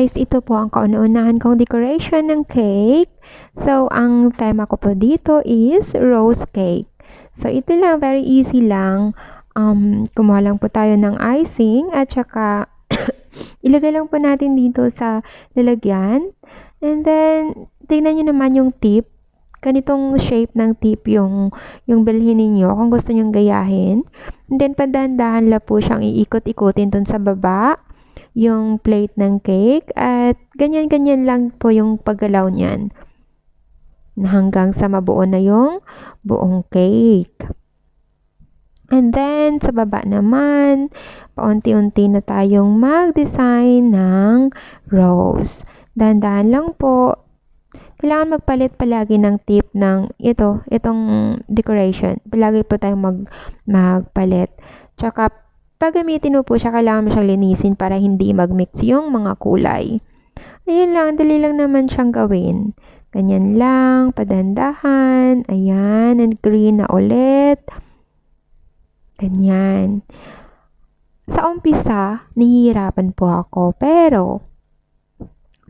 guys, ito po ang kauna-unahan kong decoration ng cake. So, ang tema ko po dito is rose cake. So, ito lang, very easy lang. Kumuha lang po tayo ng icing at saka ilagay lang po natin dito sa lalagyan. And then, tingnan nyo naman yung tip. Ganitong shape ng tip yung bilhin ninyo kung gusto nyong gayahin. And then, padahan-dahan lang po siyang iikot-ikutin dun sa baba yung plate ng cake at ganyan-ganyan lang po yung paggalaw niyan hanggang sa mabuo na yung buong cake. And then, sa baba naman, paunti-unti na tayong mag-design ng rose. Dahan-dahan lang po. Kailangan magpalit palagi ng tip ng itong decoration. Palagi po tayong magpalit. Tsaka, pag gamitin mo po siya, kailangan mo siyang linisin para hindi mag-mix yung mga kulay. Ayun lang, dali lang naman siyang gawin. Ganyan lang, padandahan. Ayan, and green na ulit. Ganyan. Sa umpisa, nahihirapan po ako, pero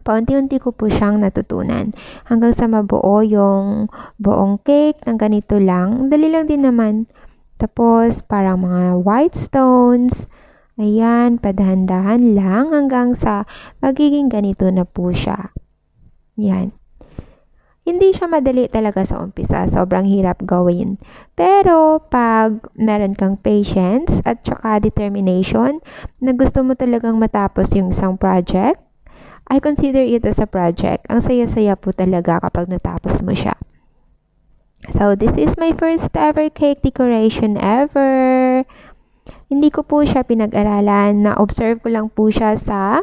paunti-unti ko po siyang natutunan. Hanggang sa mabuo yung buong cake ng ganito lang. Dali lang din naman. Tapos, parang mga white stones. Ayan, padahan-dahan lang hanggang sa magiging ganito na po siya. Yan. Hindi siya madali talaga sa umpisa. Sobrang hirap gawin. Pero, pag meron kang patience at saka determination na gusto mo talagang matapos yung isang project, I consider it as a project. Ang saya-saya po talaga kapag natapos mo siya. So, this is my first ever cake decoration ever. Hindi ko po siya pinag-aralan. Na-observe ko lang po siya sa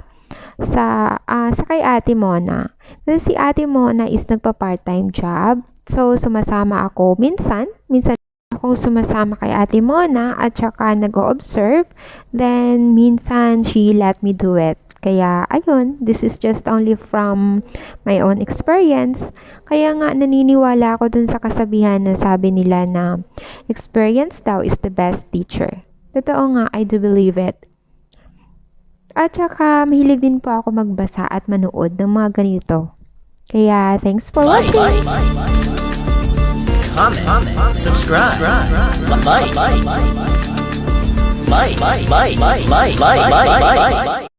kay Ate Mona. Kasi si Ate Mona is nagpa-part-time job. So, sumasama ako minsan akong sumasama kay Ate Mona at saka nag-observe. Then, minsan she let me do it. Kaya, ayun, this is just only from my own experience. Kaya nga, naniniwala ako dun sa kasabihan na sabi nila na experience daw is the best teacher. Totoo nga, I do believe it. At saka, mahilig din po ako magbasa at manood ng mga ganito. Kaya, thanks for watching! Comment, subscribe, like.